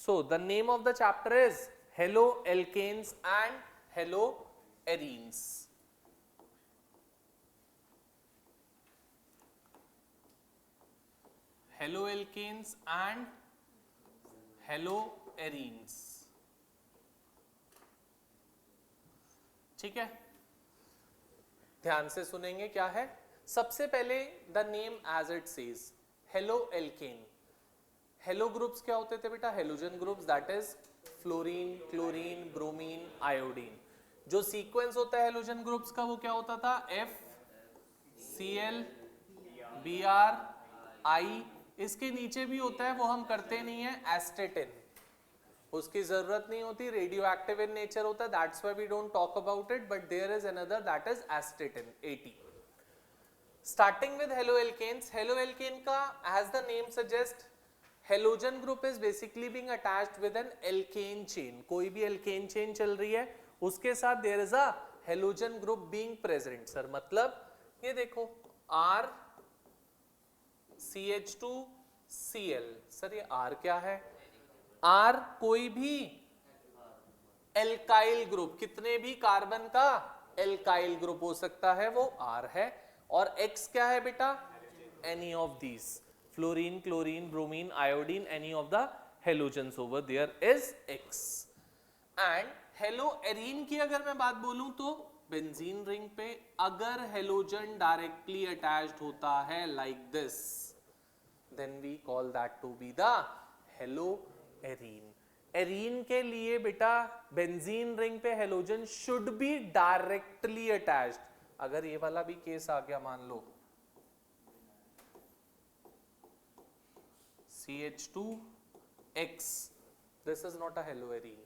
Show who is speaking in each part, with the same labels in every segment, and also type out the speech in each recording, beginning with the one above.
Speaker 1: So the name of the chapter is haloalkanes and haloarenes. Haloalkanes and haloarenes. ठीक है, ध्यान से सुनेंगे क्या है. सबसे पहले the name as it says haloalkane. Halo groups क्या होते थे बेटा? Halogen groups, that is fluorine, chlorine, bromine, iodine. जो सीक्वेंस होता है हेलोजन ग्रुप्स का वो क्या होता था? FCl Br I. इसके नीचे भी होता है, वो हम करते नहीं है, एस्टेटिन. उसकी जरूरत नहीं होती, रेडियो एक्टिव इन नेचर होता है, that's why we don't talk about it. But there is another, that is astatine, AT. Starting with haloalkanes. Haloalkane का as the name suggest, halogen group is basically being attached with an alkane chain. कोई भी alkane chain चल रही है उसके साथ there is a halogen group being present. Sir मतलब ये देखो R CH2Cl. सर ये R क्या है? R कोई भी एल्काइल ग्रुप, कितने भी कार्बन का एल्काइल ग्रुप हो सकता है, वो R है. और X क्या है बेटा? Any of these. Fluorine, chlorine, bromine, iodine, any of the halogens over there is X. And haloarene की अगर मैं बात बोलूं तो बेंजीन रिंग पे अगर हेलोजन डायरेक्टली अटैच्ड होता है like this, then we call that to be the haloarene. Arene के लिए बेटा बेंजीन रिंग पे halogen should be directly attached. अगर ये वाला भी केस आ गया, मान लो CH2X, this is not a haloarene.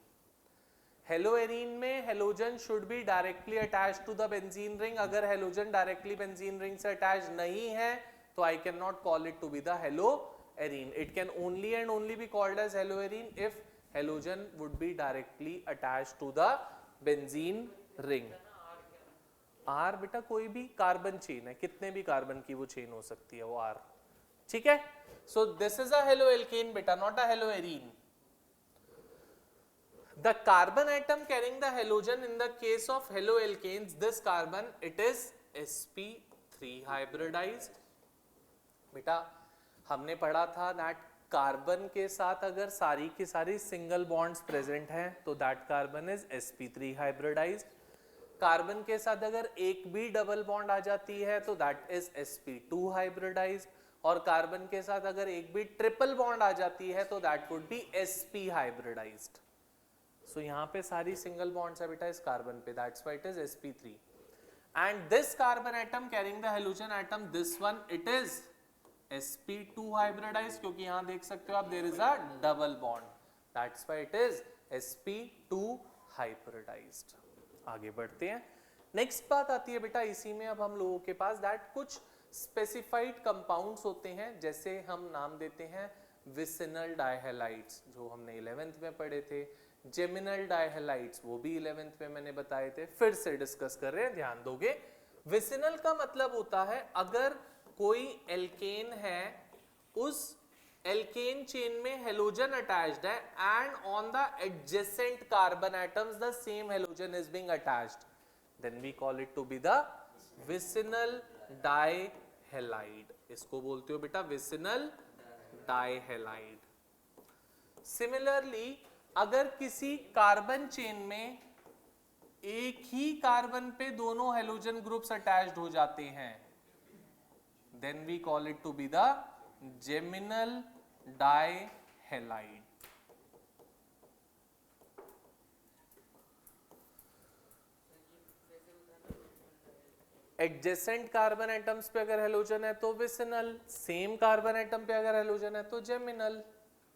Speaker 1: Haloarene में halogen should be directly attached to the benzene ring. अगर हेलोजन डायरेक्टली बेंजीन रिंग से अटैच नहीं है तो I cannot call it to be the haloarene. It can only and only be called as haloarene if halogen would be directly attached to the benzene ring. R बेटा कोई भी carbon chain है, कितने भी carbon की वो chain हो सकती है, वो R. ठीक है. So this is a haloalkane बेटा, not a haloarene. The carbon atom carrying the halogen in the case of haloalkanes, this carbon it is sp3 hybridized. बेटा हमने पढ़ा था दैट कार्बन के साथ अगर सारी की सारी सिंगल बॉन्ड्स प्रेजेंट हैं तो that carbon is sp3 hybridized. Carbon के साथ अगर एक भी डबल बॉन्ड आ जाती है तो दैट इज sp2 हाइब्रिडाइज्ड. और कार्बन के साथ अगर एक भी ट्रिपल बॉन्ड आ जाती है तो that would be sp hybridized. So यहाँ पे सारी सिंगल बॉन्ड्स है बेटा इस कार्बन पे, that's why it is sp3. And this carbon atom carrying the halogen atom, this one it is sp2 hybridized, क्योंकि यहां देख सकते हो आप there is a double bond, that's why it is sp2 hybridized. आगे बढ़ते हैं. नेक्स्ट बात आती है बेटा इसी में अब हम लोगों के पास दैट कुछ स्पेसिफाइड कंपाउंड्स होते हैं, जैसे हम नाम देते हैं विसिनल डाइहैलाइड्स, जो हमने 11th में पढ़े थे. जेमिनल डाइहैलाइड्स वो भी 11th में मैंने बताए थे, फिर से डिस्कस कर रहे हैं, ध्यान दोगे. विसिनल का मतलब होता है अगर कोई एल्केन है, उस एल्केन चेन में हेलोजन अटैच्ड है and on the adjacent carbon atoms the same halogen is being attached, then we call it to be the vicinal dihalide. इसको बोलते हो बेटा विसिनल डाइहैलाइड. सिमिलरली अगर किसी कार्बन चेन में एक ही कार्बन पे दोनों हेलोजन ग्रुप्स अटैच्ड हो जाते हैं, then we call it to be the geminal dihalide. Adjacent carbon atoms पे अगर हेलोजन है तो विसिनल, सेम कार्बन एटम पे अगर हेलोजन है तो जेमिनल.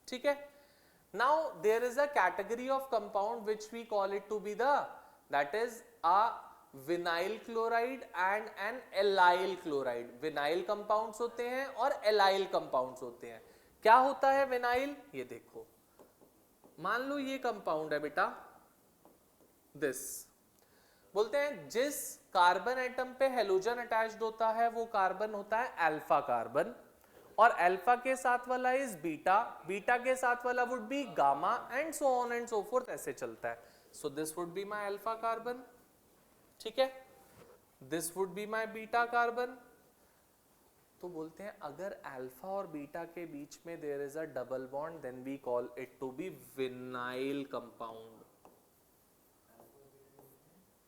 Speaker 1: ठीक है. Now there is a category of compound which we call it to be the, that is a vinyl chloride and an allyl chloride. Vinyl compounds होते हैं और allyl compounds होते हैं. क्या होता है विनाइल? ये देखो, मान लो ये कंपाउंड है बेटा, दिस बोलते हैं जिस कार्बन एटम पे हेलोजन अटैच्ड होता है वो कार्बन होता है अल्फा कार्बन, और अल्फा के साथ वाला इज बीटा, बीटा के साथ वाला would be gamma and so on and so fourth, ऐसे चलता है. So this would be my alpha carbon. ठीक है, this would be my beta carbon. तो बोलते हैं अगर अल्फा और बीटा के बीच में there is a double bond then we call it to be vinyl compound.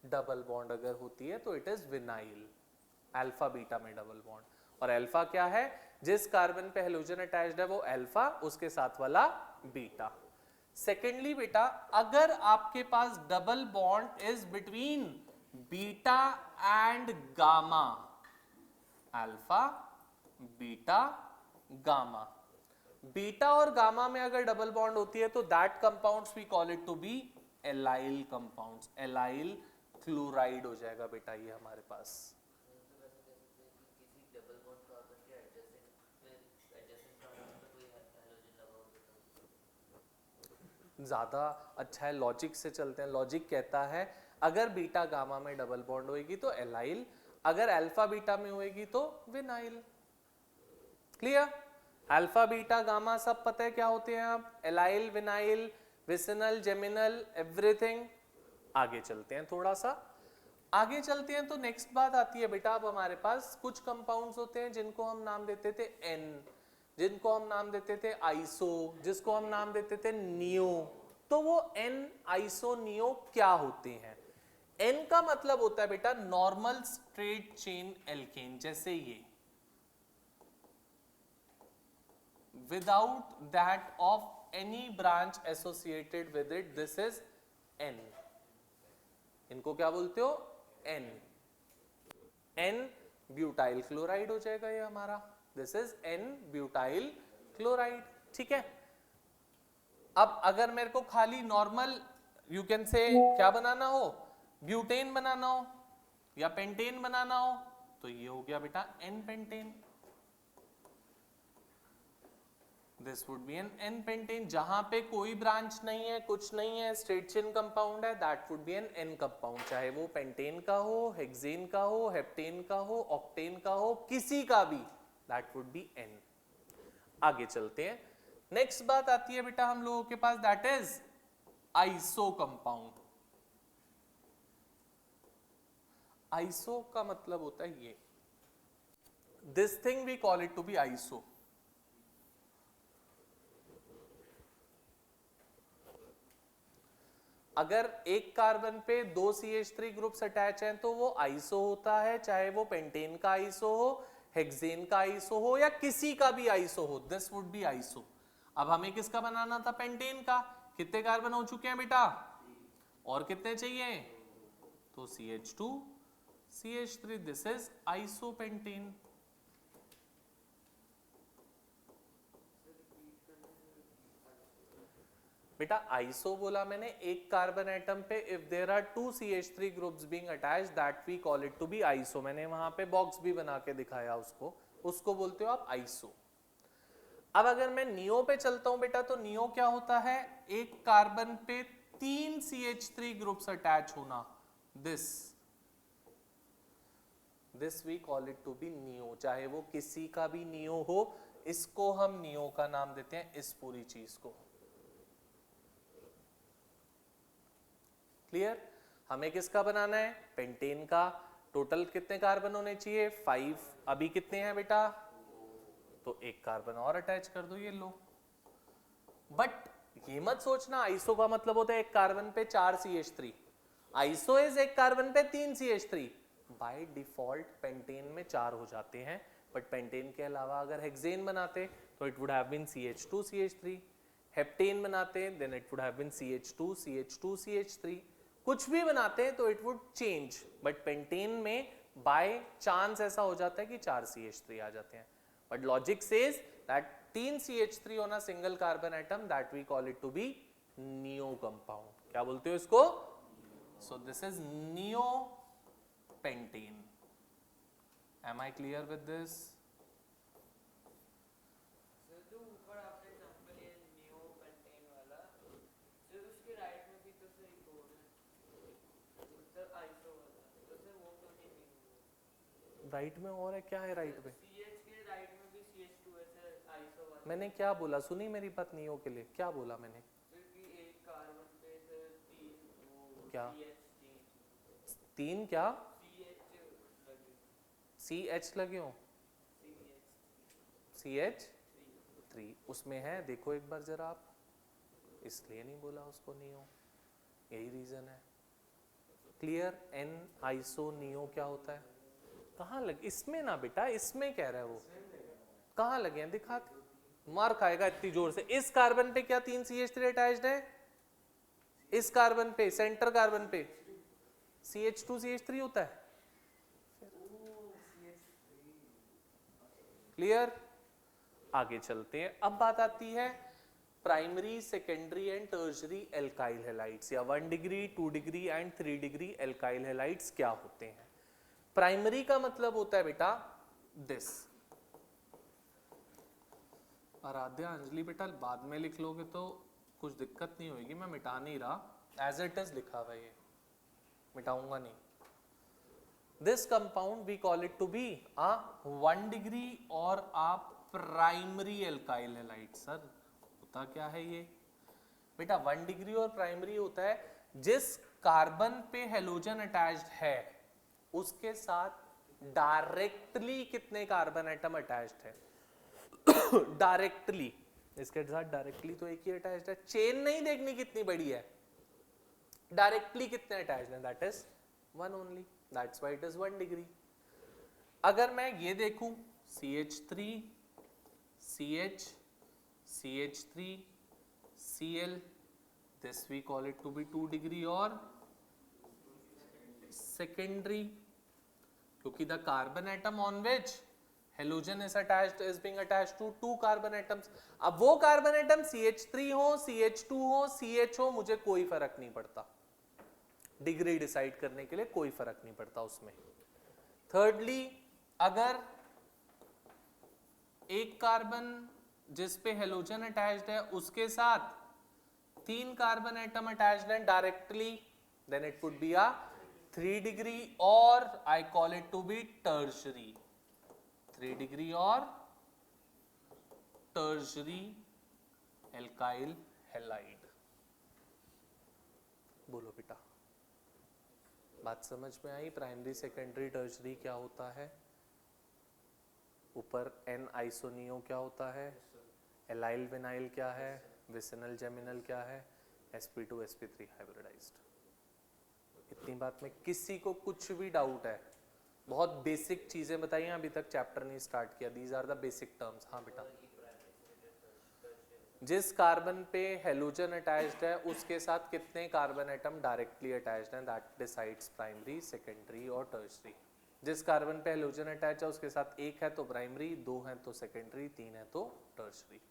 Speaker 1: Double bond अगर होती है तो it is vinyl. Alpha beta में डबल बॉन्ड, और अल्फा क्या है, जिस कार्बन पे हेलोजन अटैच्ड है वो अल्फा, उसके साथ वाला बीटा. सेकेंडली बेटा, अगर आपके पास double bond is between beta and gamma, alpha beta gamma, beta और गामा में अगर डबल बॉन्ड होती है तो that compounds we call it to be allyl compounds. Allyl chloride हो जाएगा बेटा ये हमारे पास. ज्यादा अच्छा है, लॉजिक से चलते हैं. लॉजिक कहता है अगर बीटा गामा में डबल बॉन्ड होएगी तो एलाइल, अगर अल्फा बीटा में होएगी तो vinyl. Clear? Alpha beta gamma सब पता है क्या होते हैं आप, allyl, vinyl, vicinal, geminal, everything. आगे चलते हैं, थोड़ा सा आगे चलते हैं. तो नेक्स्ट बात आती है बेटा, अब हमारे पास कुछ कंपाउंड्स होते हैं जिनको हम नाम देते थे एन, जिनको हम नाम देते थे आइसो, जिसको हम नाम देते थे नियो. तो वो एन, आइसो, नियो क्या होते हैं? एन का मतलब होता है बेटा नॉर्मल स्ट्रेट चेन एल्केन, जैसे ये, without that of any branch associated with it, this is N. इनको क्या बोलते हो? एन. एन ब्यूटाइल क्लोराइड हो जाएगा ये हमारा. This is N butyl chloride. ठीक है, अब अगर मेरे को खाली नॉर्मल यू कैन से क्या बनाना हो, ब्यूटेन बनाना हो या पेंटेन बनाना हो, तो ये हो गया बेटा n pentane. This would be n n pentane. जहां पे कोई ब्रांच नहीं है, कुछ नहीं है, स्ट्रेट चेन कंपाउंड है, that would be n n compound. चाहे वो पेंटेन का हो, हेक्सेन का हो, हेप्टेन का हो, ऑक्टेन का हो, किसी का भी, दैट वुड बी एन. आगे चलते हैं. नेक्स्ट बात आती है बेटा हम लोगों के पास, that is iso compound. Iso का मतलब होता है ये, this thing we call it to be iso. अगर एक कार्बन पे दो CH3 ग्रुप्स अटैच हैं तो वो आइसो होता है, चाहे वो पेंटेन का आइसो हो, हेक्सेन का आइसो हो या किसी का भी आइसो हो, दिस वुड बी आइसो. अब हमें किसका बनाना था? पेंटेन का. कितने कार्बन हो चुके हैं बेटा, और कितने चाहिए? तो CH2 CH3, this is isopentane. बेटा आइसो बोला मैंने एक कार्बन एटम पे if there are two CH3 groups being attached, that we call it to be iso. मैंने वहां पे बॉक्स भी बना के दिखाया उसको, उसको बोलते हो आप आइसो. अब अगर मैं नियो पे चलता हूं बेटा, तो नियो क्या होता है? एक कार्बन पे तीन CH3 ग्रुप्स अटैच होना, this we call it to be neo. चाहे वो किसी का भी नियो हो, इसको हम नियो का नाम देते हैं, इस पूरी चीज को. क्लियर? हमें किसका बनाना है? पेंटेन का. टोटल कितने कार्बन होने चाहिए? 5. अभी कितने हैं बेटा? तो एक कार्बन और अटैच कर दो, ये लो. बट ये मत सोचना आइसो का मतलब होता है एक कार्बन पे 4 CH3. आइसो इज एक कार्बन पे 3 CH3. बाय डिफॉल्ट पेंटेन में 4 हो जाते हैं, बट पेंटेन के अलावा अगर हेक्सेन बनाते तो it would have been CH2 CH3. Heptane बनाते then it would have been CH2 CH2 CH3. कुछ भी बनाते हैं तो it would change, but pentane में बाय चांस ऐसा हो जाता है कि 4 CH3 आ जाते हैं. But logic says that 3 CH3 on a single carbon atom, that we call it to be neo compound. क्या बोलते हो इसको? So this is neo pentane. Am I clear with this? Right में और है क्या है राइट में?
Speaker 2: CH के राइट में भी CH2 है सर,
Speaker 1: मैंने क्या बोला, सुनी मेरी बात नियो के लिए, क्या बोला मैंने? क्या 3 क्या CH लगे हो? CH3 उसमें है, देखो एक बार जरा आप, इसलिए नहीं बोला उसको नियो, यही रीजन है। क्लियर? N आइसो नियो क्या होता है? कहाँ लग, इसमें ना बेटा, इसमें कह रहा है वो, कहाँ लगे हैं दिखा, मार खाएगा इतनी जोर से। इस कार्बन पे क्या 3 CH3 अटैच्ड है? इस कार्बन पे, सेंटर कार्बन पे CH2 CH3 होता है। क्लियर? आगे चलते हैं। अब बात आती है primary, secondary and tertiary alkyl halides, या 1 degree, 2 degree and 3 degree alkyl halides क्या होते हैं। प्राइमरी का मतलब होता है बेटा दिस। आराध्या, अंजलि बेटा बाद में लिख लोगे तो कुछ दिक्कत नहीं होगी, मैं मिटा नहीं रहा, एज इट इज लिखा हुआ है, ये मिटाऊंगा नहीं। This compound we call it to be a 1 degree और a primary alkyl halide. Sir होता क्या है ये बेटा? 1 डिग्री और प्राइमरी होता है जिस कार्बन पे हेलोजन अटैच्ड है उसके साथ डायरेक्टली कितने कार्बन एटम अटैच्ड है। डायरेक्टली, इसके साथ डायरेक्टली तो एक ही अटैच्ड है, चेन नहीं देखनी कितनी बड़ी है, डायरेक्टली कितने अटैच्ड है, that is 1 only, that's why it is 1 degree. अगर मैं ये देखूं CH3 CH CH3 Cl, this we call it to be 2 degree और सेकेंडरी, क्योंकि the carbon atom on which halogen is attached is being attached to 2 carbon atoms. अब वो carbon atom CH3 हो, CH2 हो, CH हो, मुझे कोई फर्क नहीं पड़ता, डिग्री डिसाइड करने के लिए कोई फर्क नहीं पड़ता उसमें। थर्डली, अगर एक कार्बन जिस पे हेलोजन अटैच्ड है उसके साथ 3 कार्बन एटम अटैच्ड हैं directly, then it would be a 3 degree और I call it to be tertiary, 3 degree और टर्शरी एल्काइल हैलाइड। बोलो बेटा, बात समझ में आई? प्राइमरी, सेकेंडरी, टर्शरी क्या होता है? ऊपर N आइसोनियो क्या होता है? एलाइल विनाइल क्या है? विसिनल जेमिनल क्या है? sp2 sp3 hybridised. इतनी बात में किसी को कुछ भी डाउट है? बहुत बेसिक चीजें बताइए, अभी तक चैप्टर नहीं स्टार्ट किया, these are the basic terms. हाँ बेटा, जिस कार्बन पे हेलोजन अटैच्ड है उसके साथ कितने कार्बन एटम डायरेक्टली अटैच्ड हैं, दैट डिसाइड्स प्राइमरी, सेकेंडरी और टर्शरी। जिस कार्बन पे हेलोजन अटैच है उसके साथ 1 है तो प्राइमरी, 2 है तो सेकेंडरी, 3 है तो टर्शरी।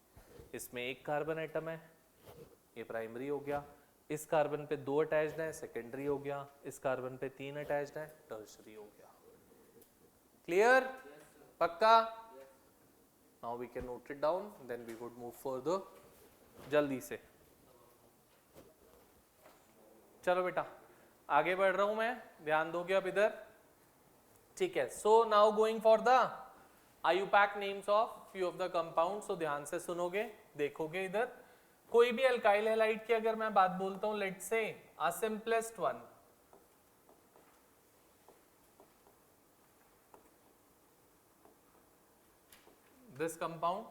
Speaker 1: इसमें 1 कार्बन एटम है, ये प्राइमरी हो गया। इस कार्बन पे 2 अटैच्ड है, सेकेंडरी हो गया। इस कार्बन पे 3 अटैच्ड है, टर्शरी हो गया। क्लियर? पक्का? Now we can note it down, then we would move further. जल्दी से चलो बेटा, आगे बढ़ रहा हूं मैं, ध्यान दोगे अब इधर? ठीक है। So now going for the IUPAC names of few of the compound. So ध्यान से सुनोगे, देखोगे इधर। कोई भी अल्काइल हैलाइड की अगर मैं बात बोलता हूं, let's say a simplest one, this compound.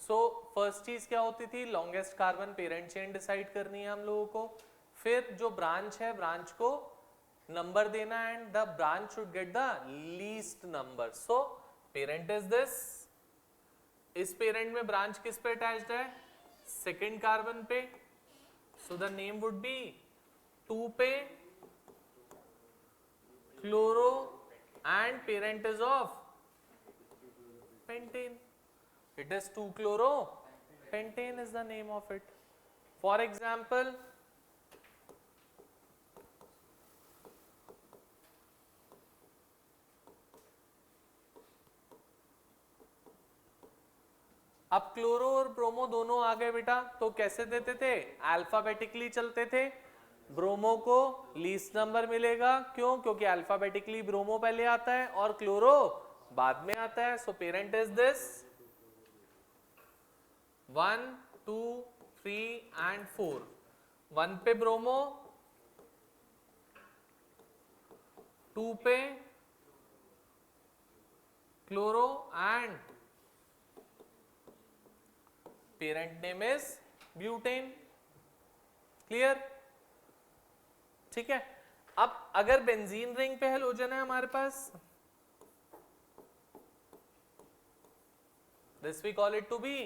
Speaker 1: So first चीज क्या होती थी? Longest carbon parent chain decide करनी है हम लोगों को। फिर जो ब्रांच है, ब्रांच को नंबर देना and the branch should get the least number. So parent is this, इस पेरेंट में ब्रांच किस पे अटैच्ड है? सेकेंड कार्बन पे। सो द नेम वुड बी 2 पे chloro and parent is of pentane. It is 2-chloro pentane is the name of it. For example, अब chloro और bromo दोनों आ गए बेटा, तो कैसे देते थे? अल्फाबेटिकली चलते थे। ब्रोमो को लीस्ट नंबर मिलेगा, क्यों? क्योंकि अल्फाबेटिकली ब्रोमो पहले आता है और क्लोरो बाद में आता है। So parent is this, 1 2 3 and 4, 1 पे ब्रोमो, 2 पे chloro and parent name is butane. Clear? ठीक है। अब अगर बेंजीन रिंग पे हेलोजन है हमारे पास, this we call it to be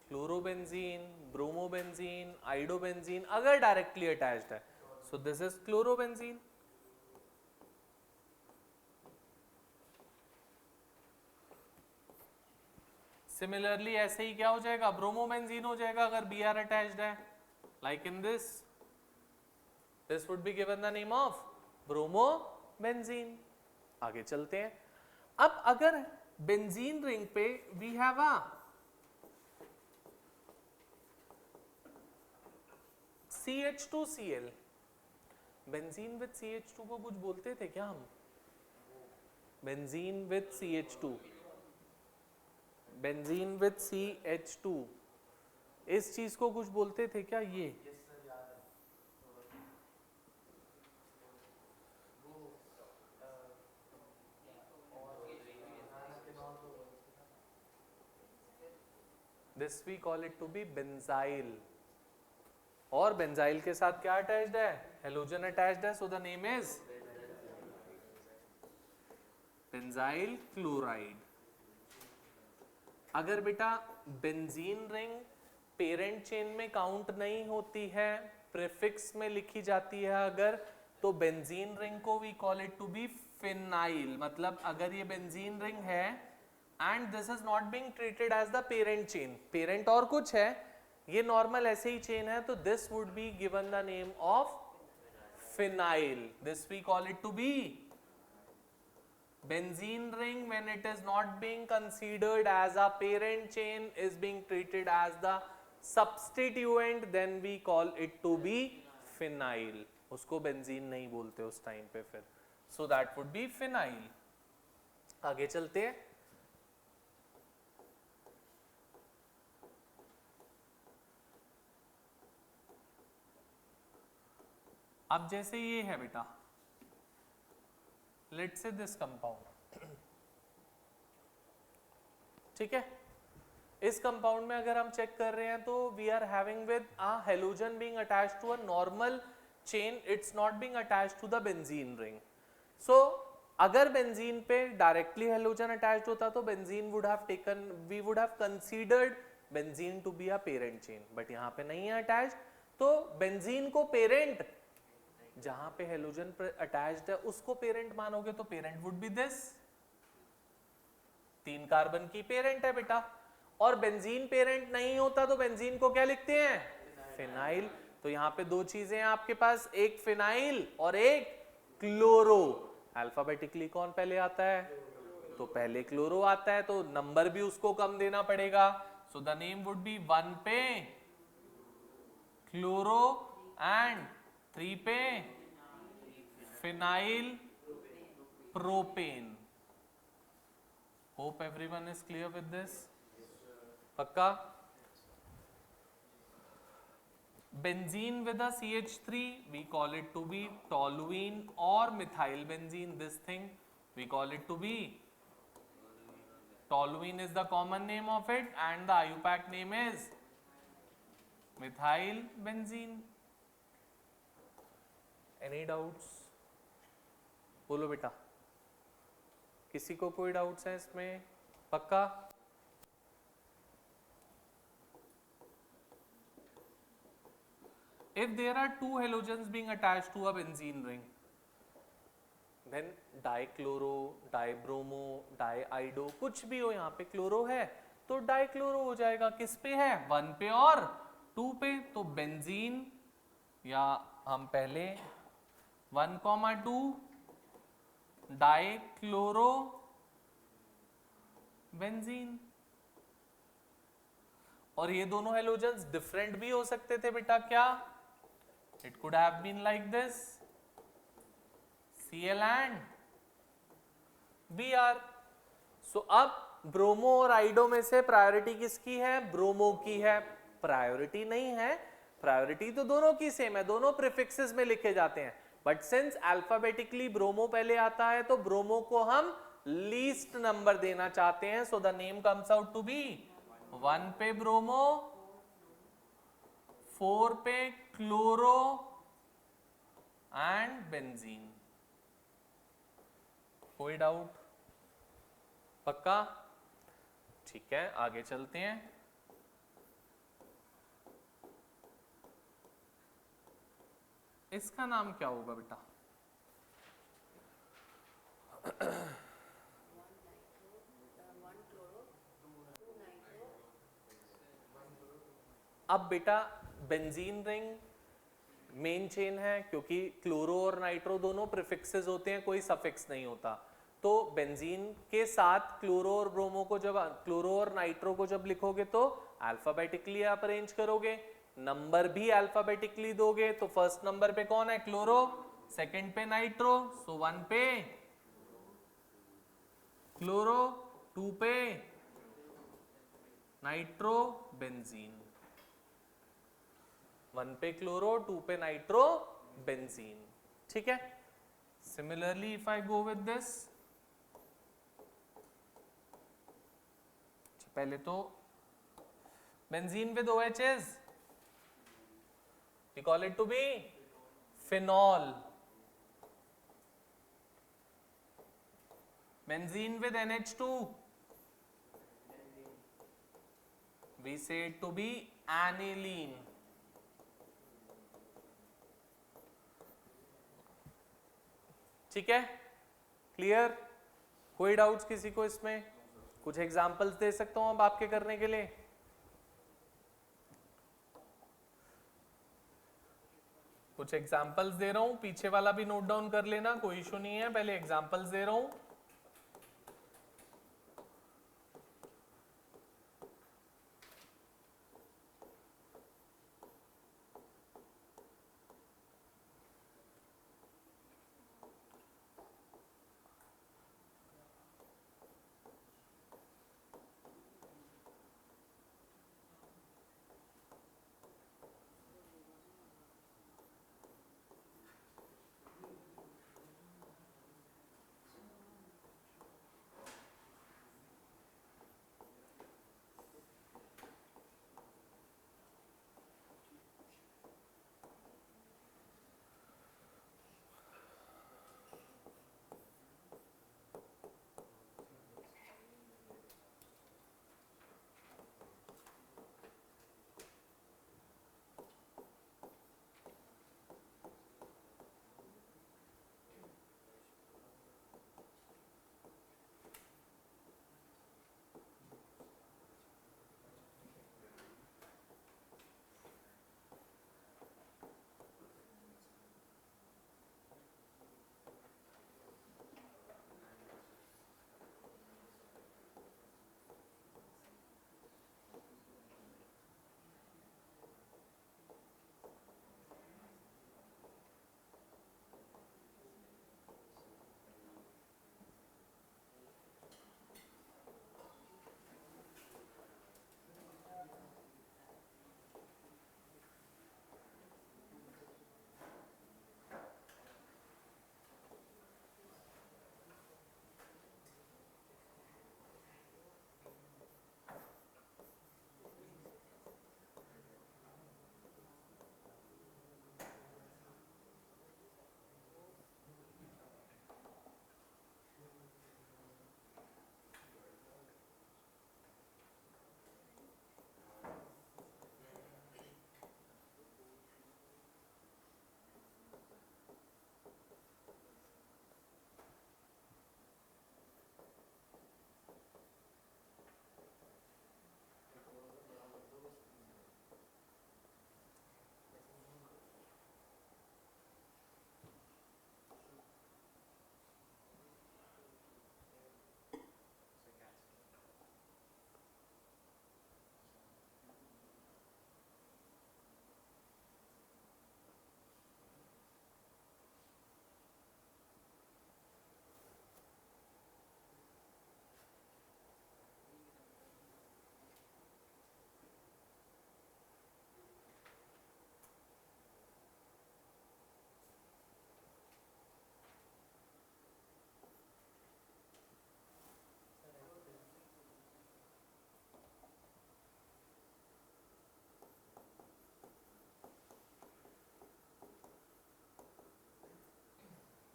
Speaker 1: chlorobenzene, bromobenzene, iodobenzene, अगर डायरेक्टली अटैच्ड है, so this is chlorobenzene. Similarly ऐसे ही क्या हो जाएगा, ब्रोमोबेंजीन हो जाएगा अगर बी आर अटैच्ड है, like in this would be given the name of bromobenzene. आगे चलते हैं। अब अगर बेंजीन रिंग पे we have a CH2Cl, benzene with CH2 को कुछ बोलते थे क्या हम? Benzene with CH2, benzene with CH2, इस चीज को कुछ बोलते थे क्या? ये this we call it to be benzyl. और बेंजाइल के साथ क्या अटैच्ड है? हेलोजन अटैच्ड है, so the name is benzyl chloride. अगर बेटा बेंजीन रिंग पेरेंट चेन में काउंट नहीं होती है, प्रीफिक्स में लिखी जाती है अगर, तो बेंजीन रिंग को we call it to be phenyl. मतलब अगर ये बेंजीन रिंग है and this is not being treated as the parent chain, parent और कुछ है, ये नॉर्मल ऐसे ही चेन है, तो this would be given the name of phenyl. This we call it to be benzene ring when it is not being considered as a parent chain, is being treated as the substituent, then we call it to be phenyl। उसको benzene नहीं बोलते उस time पे फिर, so that would be phenyl। आगे चलते हैं। अब जैसे ये है बेटा, लेट्स से दिस कंपाउंड, ठीक है, इस कंपाउंड में अगर हम चेक कर रहे हैं तो we are having with a halogen being attached to a normal chain, it's not being attached to the benzene ring. So अगर बेंजीन पे डायरेक्टली हेलोजन अटैच्ड होता तो benzene would have taken, we would have considered benzene to be a parent chain, but यहाँ पे नहीं है attached, तो benzene को पेरेंट, जहां पे हेलोजन अटैच्ड है उसको पेरेंट मानोगे तो parent would be this, 3 carbon की पेरेंट है बेटा। और बेंजीन पेरेंट नहीं होता तो बेंजीन को क्या लिखते हैं? फिनाइल। तो यहाँ पे 2 चीजें हैं आपके पास, एक फिनाइल और एक क्लोरो। अल्फाबेटिकली कौन पहले आता है? तो पहले क्लोरो आता है, तो नंबर भी उसको कम देना पड़ेगा, so the name would be 1 पे क्लोरो एंड 3 पे phenyl propane. Hope everyone is clear with this. पक्का? Benzene with a CH3 we call it to be toluene or methyl benzene, this thing we call it to be toluene is the common name of it and the IUPAC name is methyl benzene। Any doubts? बोलो बेटा, किसी को कोई doubts है इसमें? पक्का? If there are 2 halogens being attached to a benzene ring, then dichloro, dibromo, diiodo, कुछ भी हो, यहाँ पे क्लोरो है तो डाइक्लोरो हो जाएगा। किस पे है? 1 पे और 2 पे। तो बेंजीन, या हम पहले 1,2 डाइक्लोरो बेंजीन। और ये दोनों हेलोजेंस डिफरेंट भी हो सकते थे बेटा, क्या? It could have been like this, Cl and Br। So अब ब्रोमो और आइडो में से प्रायोरिटी किसकी है? ब्रोमो की है। प्रायोरिटी नहीं है, प्रायोरिटी तो दोनों की सेम है, दोनों प्रीफिक्सेस में लिखे जाते हैं, बट सिंस अल्फाबेटिकली ब्रोमो पहले आता है तो ब्रोमो को हम लीस्ट नंबर देना चाहते हैं, so the name comes out to be 1 पे ब्रोमो, 4 पे क्लोरो एंड बेंजीन। कोई डाउट? पक्का? ठीक है, आगे चलते हैं। इसका नाम क्या होगा बेटा? अब बेटा बेंजीन रिंग मेन चेन है, क्योंकि क्लोरो और नाइट्रो दोनों प्रीफिक्सेस होते हैं, कोई सफिक्स नहीं होता, तो बेंजीन के साथ क्लोरो और ब्रोमो को जब क्लोरो और नाइट्रो को जब लिखोगे तो अल्फाबेटिकली आप अरेंज करोगे, नंबर भी अल्फाबेटिकली दोगे, तो फर्स्ट नंबर पे कौन है? क्लोरो, सेकंड पे नाइट्रो, सो 1 पे क्लोरो, 2 पे नाइट्रो बेंजीन, 1 पे क्लोरो, 2 पे नाइट्रो बेंजीन। ठीक है, similarly if I go with this, पहले तो benzene with OHs, we call it to be phenol, benzene with NH2, we say it to be aniline। ठीक है, क्लियर? कोई डाउट्स किसी को इसमें? कुछ एग्जांपल्स दे सकता हूं अब आपके करने के लिए? कुछ एग्जांपल्स दे रहा हूं, पीछे वाला भी नोट डाउन कर लेना, कोई इशू नहीं है, पहले एग्जांपल्स दे रहा हूं।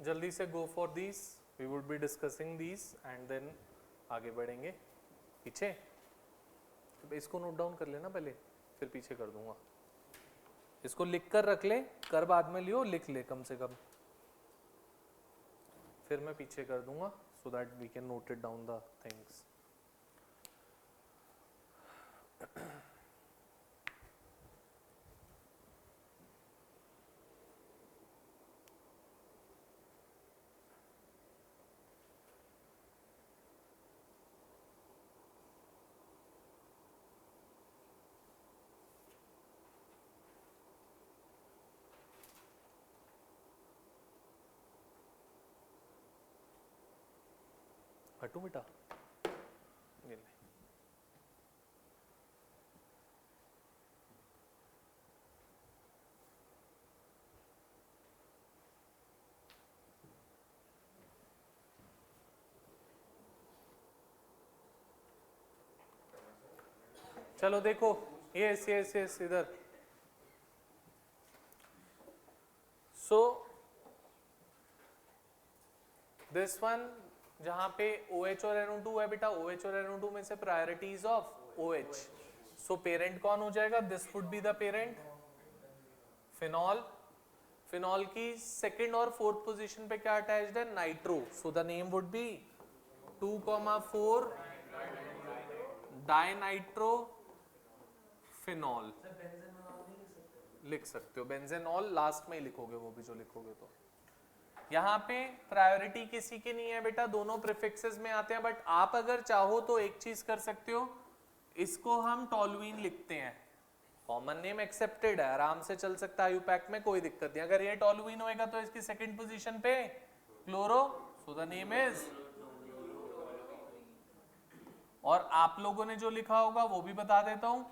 Speaker 1: जल्दी से go for these, we would be discussing these and then आगे बढ़ेंगे। पीछे तो इसको नोट डाउन कर लेना पहले, फिर पीछे कर दूंगा। इसको लिख कर रख ले, कर बाद में लियो, लिख ले कम से कम, फिर मैं पीछे कर दूंगा so that we can note it down the things. हटू बेटा, ये ले। चलो देखो, यस यस यस, इधर। सो दिस वन जहां पे OH और NO2 है बेटा, OH और NO2 में से priorities of OH। So parent कौन हो जाएगा? This would be the parent, phenol. Phenol की सेकंड और फोर्थ पोजीशन पे क्या अटैच्ड है? Nitro. So the name would B 2,4 dinitro phenol. लिख सकते हो बेंजेनॉल, लास्ट में ही लिखोगे वो भी जो लिखोगे। तो यहाँ पे प्रायोरिटी किसी की नहीं है बेटा, दोनों प्रीफिक्सेस में आते हैं। बट आप अगर चाहो तो एक चीज कर सकते हो, इसको हम टॉलुइन लिखते हैं, कॉमन नेम एक्सेप्टेड है, आराम से चल सकता है आयुपैक में, कोई दिक्कत नहीं। अगर ये टॉलुइन होएगा तो इसकी सेकंड पोजीशन पे chloro, so the name is. और आप लोगों ने जो लिखा होगा वो भी बता देता हूं,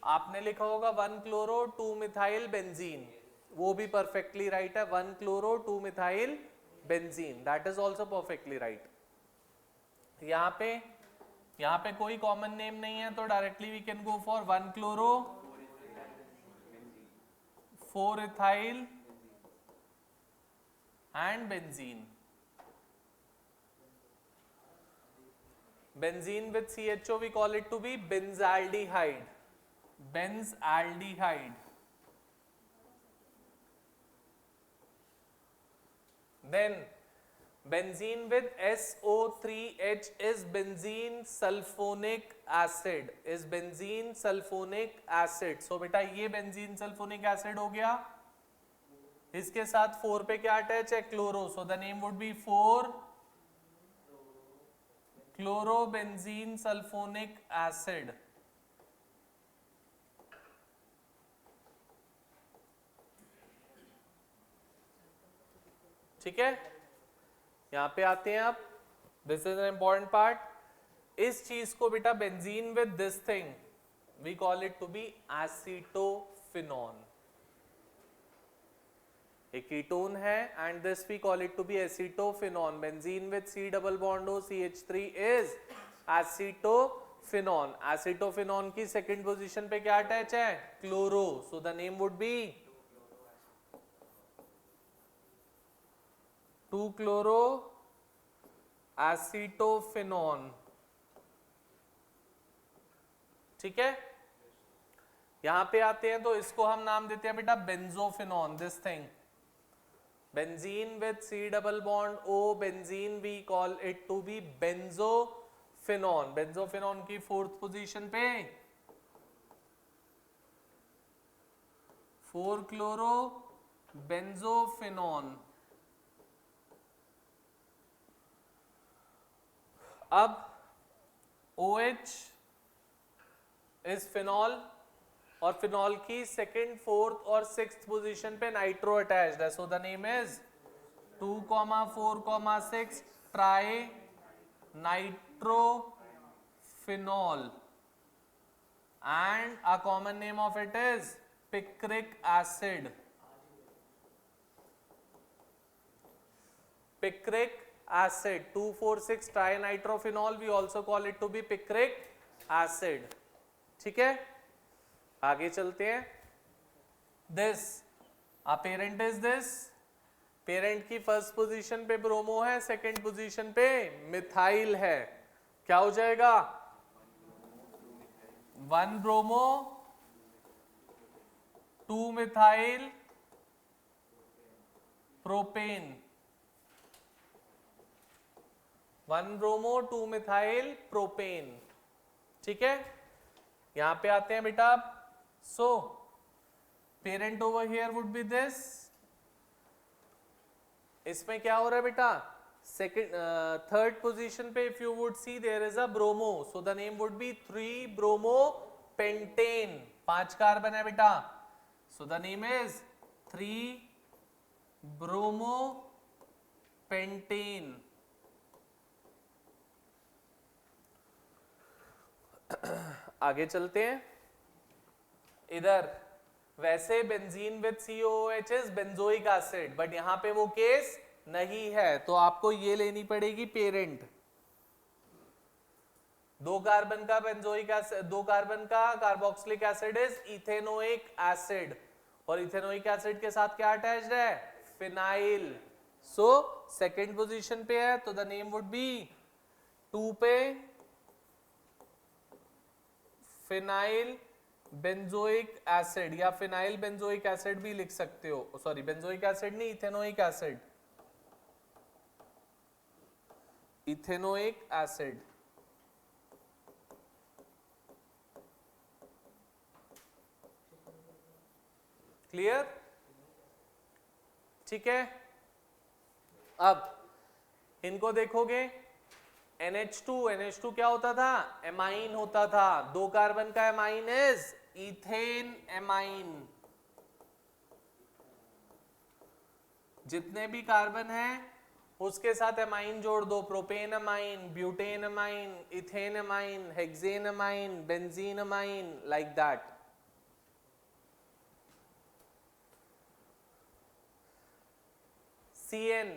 Speaker 1: आपने लिखा होगा 1 क्लोरो 2 मिथाइल बेंजीन, वो भी परफेक्टली राइट है। 1 chloro 2 methyl benzene, that is also perfectly right. यहाँ पे कोई कॉमन नेम नहीं है तो directly we can go for 1 chloro 4 ethyl and benzene. Benzene with CHO we call it to be benzaldehyde. Benzaldehyde. Then benzene with SO3H is benzene sulfonic acid. Is benzene sulfonic acid. So बेटा ये benzene sulfonic acid हो गया। इसके साथ 4 पे क्या attach है? Chloro. So the name would be 4 chlorobenzene sulphonic acid. ठीक है, यहां पे आते हैं आप, this is an important part. इस चीज को बेटा benzene with this thing we call it to be acetophenone. एक कीटोन है and this we call it to be acetophenone. Benzene with C double bond O CH3 is acetophenone. Acetophenone की second position पे क्या attach है? Chloro. So the name would be 2 chloro acetophenone. ठीक है, यहां पे आते हैं तो इसको हम नाम देते हैं बेटा benzophenone. This thing benzene with C double bond O benzene we call it to be benzophenone। benzophenone की फोर्थ पोजीशन पे 4 क्लोरो बेंजोफिनॉन। अब OH इज फिनॉल और फिनॉल की सेकंड, फोर्थ और सिक्स्थ पोजीशन पे नाइट्रो अटैच्ड है। So the name is 2,4,6 tri nitrophenol and a common name of it is picric acid. Picric acid 2,4,6 tri nitrophenol, we also call it to be picric acid. ठीक है, आगे चलते हैं। This a parent is this parent की first position पे bromo है, second position पे methyl है, क्या हो जाएगा? 1 bromo 2 methyl propane, 1 bromo 2 methyl propane. ठीक है, यहां पे आते हैं बेटा। So parent over here would be this, इसमें क्या हो रहा है बेटा? सेकंड थर्ड पोजीशन पे if you would see there is a bromo, so the name would be 3 bromo pentane, 5 carbon है बेटा, so the name is 3 bromo pentane. आगे चलते हैं इधर। वैसे benzene with COOH is benzoic acid, but यहां पे वो केस नहीं है, तो आपको ये लेनी पड़ेगी पेरेंट। 2 कार्बन का बेंजोइक एसिड, 2 कार्बन का carboxylic acid is ethanoic acid, और इथेनोइक एसिड के साथ क्या अटैच्ड है? फिनाइल। सो सेकंड पोजीशन पे है, तो द नेम वुड बी 2 पे फिनाइल बेंजोइक एसिड, या फिनाइल बेंजोइक एसिड भी लिख सकते हो, सॉरी बेंजोइक एसिड नहीं, ethanoic acid, ethanoic acid. Clear? ठीक है, अब इनको देखोगे, NH2 क्या होता था? एमाइन होता था, 2 कार्बन का एमाइन इज इथेन एमाइन। जितने भी कार्बन हैं उसके साथ एमाइन जोड़ दो, propane amine, butane amine, ethane amine, hexane amine, benzene amine, like that.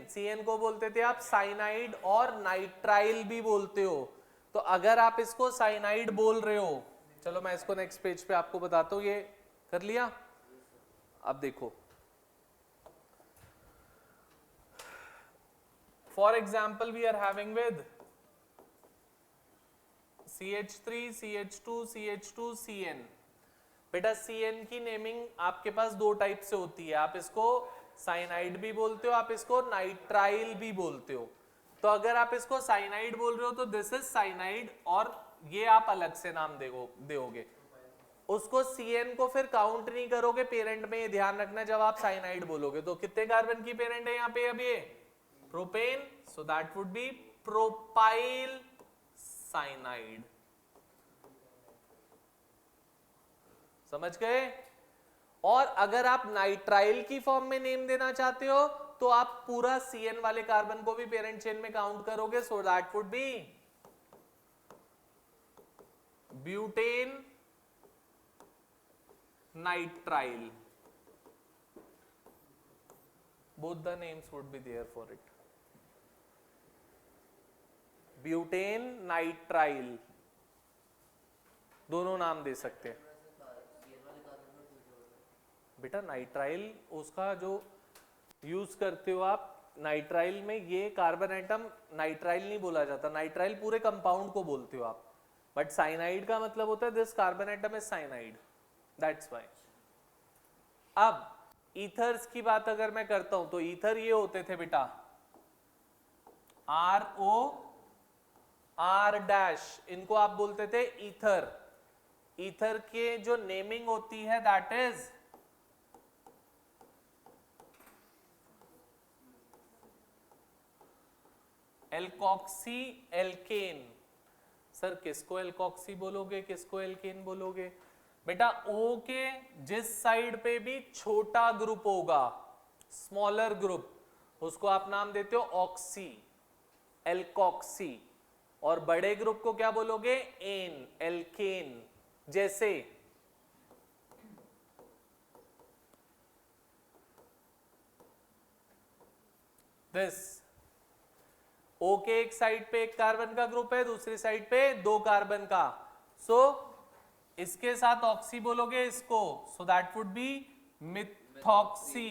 Speaker 1: CN को बोलते थे आप साइनाइड, और नाइट्राइल भी बोलते हो। तो अगर आप इसको साइनाइड बोल रहे हो, चलो मैं इसको नेक्स्ट पेज पे आपको बताता हूं। ये कर लिया? अब देखो, for example we are having with CH3 CH2 CH2 CN। बेटा CN की नेमिंग आपके पास 2 टाइप से होती है, आप इसको साइनाइड भी बोलते हो, आप इसको नाइट्राइल भी बोलते हो। तो अगर आप इसको साइनाइड बोल रहे हो तो दिस इज साइनाइड, और ये आप अलग से नाम दोगे। उसको CN को फिर काउंट नहीं करोगे पेरेंट में, ये ध्यान रखना। जब आप साइनाइड बोलोगे तो कितने कार्बन की पेरेंट है यहाँ पे? अब ये propane, so that would B propyl cyanide. समझ गए? और अगर आप नाइट्राइल की फॉर्म में नेम देना चाहते हो तो आप पूरा CN वाले कार्बन को भी पेरेंट चेन में काउंट करोगे, सो that would B butane nitrile. both the names would be there for it. Butane nitrile, दोनों नाम दे सकते हैं बेटा। नाइट्राइल उसका जो यूज करते हो आप, नाइट्राइल में ये कार्बन एटम नाइट्राइल नहीं बोला जाता, नाइट्राइल पूरे कंपाउंड को बोलते हो आप, बट साइनाइड का मतलब होता है this carbon atom is cyanide, that's why. अब ईथर्स की बात अगर मैं करता हूं तो ईथर ये होते थे बेटा RO R-, इनको आप बोलते थे ईथर। ईथर के जो नेमिंग होती है that is alkoxy alkane. Sir किसको एल्कोक्सी बोलोगे, किसको एल्केन बोलोगे? बेटा O के जिस साइड पे भी छोटा ग्रुप होगा, स्मॉलर ग्रुप, उसको आप नाम देते हो ऑक्सी, एल्कोक्सी, और बड़े ग्रुप को क्या बोलोगे? Ane, alkane. जैसे दिस O के एक साइड पे एक कार्बन का ग्रुप है, दूसरी साइड पे 2 कार्बन का, सो इसके साथ ऑक्सी बोलोगे इसको, so that would be methoxy.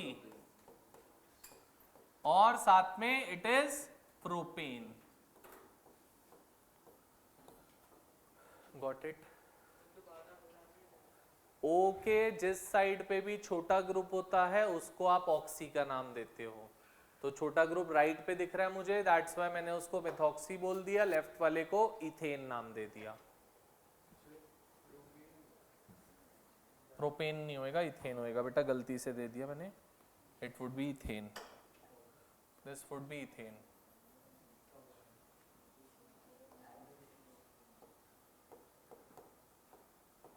Speaker 1: और साथ में it is propane. Got it? Okay जिस साइड पे भी छोटा ग्रुप होता है उसको आप ऑक्सी का नाम देते हो। तो छोटा ग्रुप राइट पे दिख रहा है मुझे, दैट्स वाई मैंने उसको मेथॉक्सी बोल दिया, लेफ्ट वाले को इथेन नाम दे दिया। प्रोपेन नहीं होएगा, इथेन होएगा बेटा, गलती से दे दिया मैंने। It would B ethane, this would B ethane.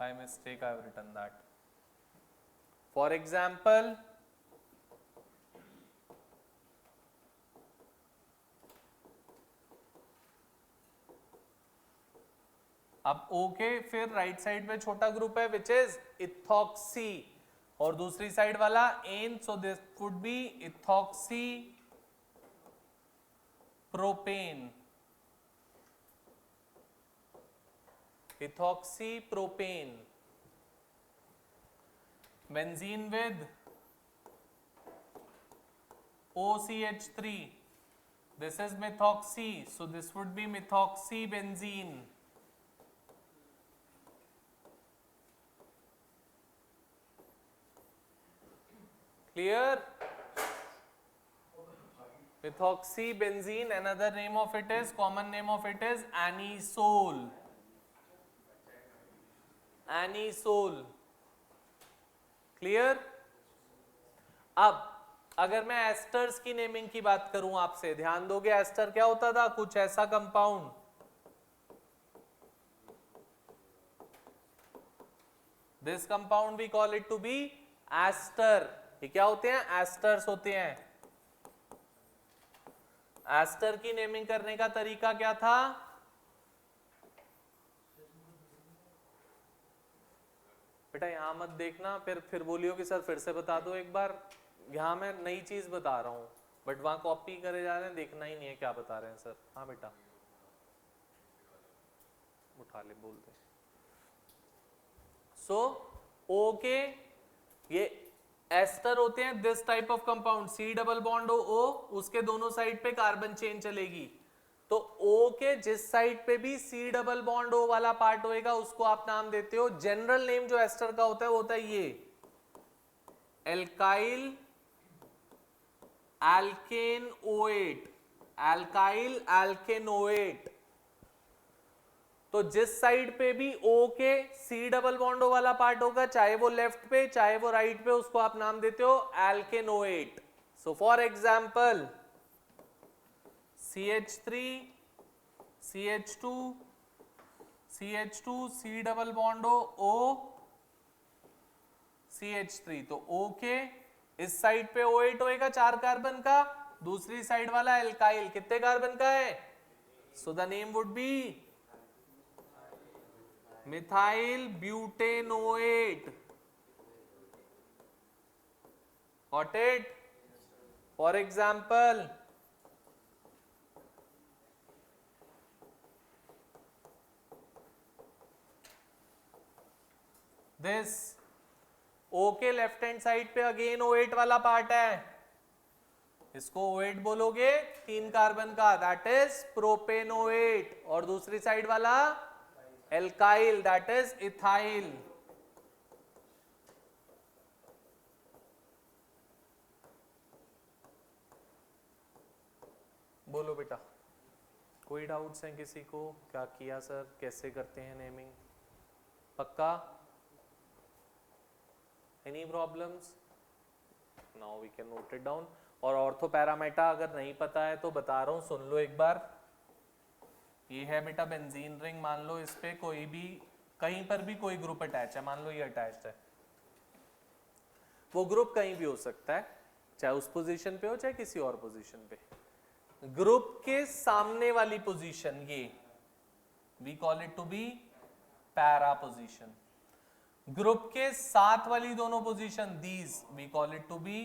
Speaker 1: By mistake I have written that. For example, अब O के फिर राइट साइड पे छोटा ग्रुप है विच इज इथॉक्सी, और दूसरी साइड वाला ane, so this would be ethoxy propane, ethoxy propane. Benzene with OCH3, this is methoxy, so this would be methoxy benzene। Clear? Methoxy benzene, another name of it is, common name of it is anisole, anisole। Clear? अब अगर मैं asters की naming की बात करूं आपसे, ध्यान दोगे एस्टर क्या होता था? कुछ ऐसा compound, this compound we call it to be ester. ये क्या होते हैं? एस्टर्स होते हैं। एस्टर की नेमिंग करने का तरीका क्या था? बेटा यहां मत देखना, फिर बोलियो कि सर फिर से बता दो एक बार। यहां मैं नई चीज बता रहा हूं, बट वहां कॉपी करे जा रहे हैं, देखना ही नहीं है क्या बता रहे हैं सर। हाँ बेटा उठा ले, बोल दे। सो ओके, ये एस्टर होते हैं this type of compound, C double bond O, उसके दोनों साइड पे कार्बन चेन चलेगी। तो ओ के जिस साइड पे भी सी डबल बॉन्ड ओ वाला पार्ट होएगा उसको आप नाम देते हो, जनरल नेम जो एस्टर का होता है वो होता है ये एल्काइल एल्केनोएट, एल्काइल एल्केनोएट। तो जिस साइड पे भी O के C डबल बॉन्ड O वाला पार्ट होगा, चाहे वो लेफ्ट पे चाहे वो राइट पे, उसको आप नाम देते हो alkanoate. So for example CH3 CH2 CH2 C double bond O CH3। तो O के इस साइड पे O8 होएगा 4 कार्बन का, दूसरी साइड वाला एल्काइल कितने कार्बन का है? So the name would be methyl butanoate. Got it? For example, this O के लेफ्ट हैंड साइड पे अगेन O8 वाला पार्ट है, इसको O8 बोलोगे 3 कार्बन का, दैट इज प्रोपेनोएट, और दूसरी साइड वाला एल्काइल दैट इज इथाइल। बोलो बेटा, कोई डाउट्स हैं किसी को? क्या किया सर, कैसे करते हैं नेमिंग? पक्का? Any problems? Now we can note it down. और ऑर्थो पैरामेटा अगर नहीं पता है तो बता रहा हूं, सुन लो एक बार। ये है बेटा बेंजीन रिंग, मान लो इस पे कोई भी कहीं पर भी कोई ग्रुप अटैच है, मान लो ये अटैच्ड है, वो ग्रुप कहीं भी हो सकता है, चाहे उस पोजीशन पे हो चाहे किसी और पोजीशन पे। ग्रुप के सामने वाली पोजीशन ये we call it to be para position, group के साथ वाली दोनों position these we call it to be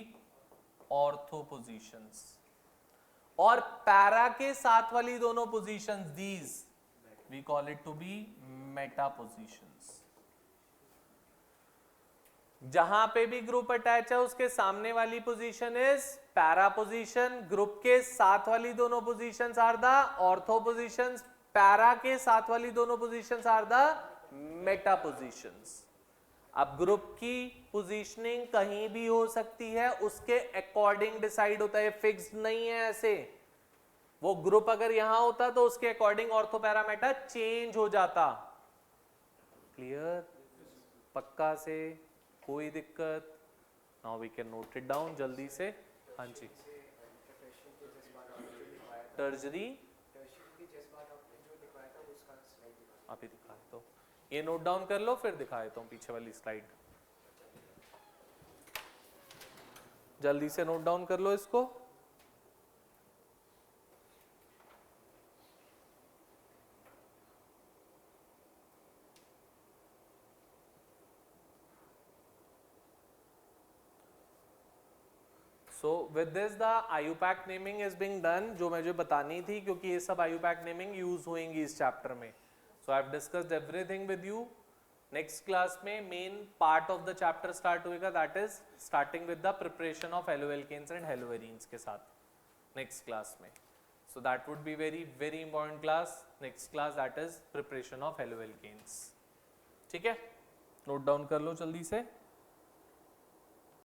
Speaker 1: ortho positions, और पैरा के साथ वाली दोनों positions these we call it to be meta positions. जहां पे भी ग्रुप अटैच है उसके सामने वाली position is para position, group के साथ वाली दोनों positions are the ortho positions, para के साथ वाली दोनों positions are the Meta positions. अब ग्रुप की पोजीशनिंग कहीं भी हो सकती है, उसके अकॉर्डिंग डिसाइड होता है, फिक्स्ड नहीं है ऐसे। वो ग्रुप अगर यहां होता तो उसके according ortho para meta change हो जाता। क्लियर? पक्का से? कोई दिक्कत? Now we can note it down जल्दी से। हाँ जी, टर्जरी अभी दिखा देता हूँ, ये नोट डाउन कर लो फिर दिखा देता हूँ पीछे वाली स्लाइड। जल्दी से नोट डाउन कर लो इसको। So with this the IUPAC naming is being done, जो मुझे बतानी थी, क्योंकि ये सब IUPAC naming यूज होंगी इस चैप्टर में। So I've discussed everything with you. Next class में main part of the chapter start होएगा, that is starting with the preparation of haloalkanes and haloarenes के साथ नेक्स्ट क्लास में। So that would be very very important class, next class, that is preparation of haloalkanes. ठीक है, note down कर लो जल्दी से।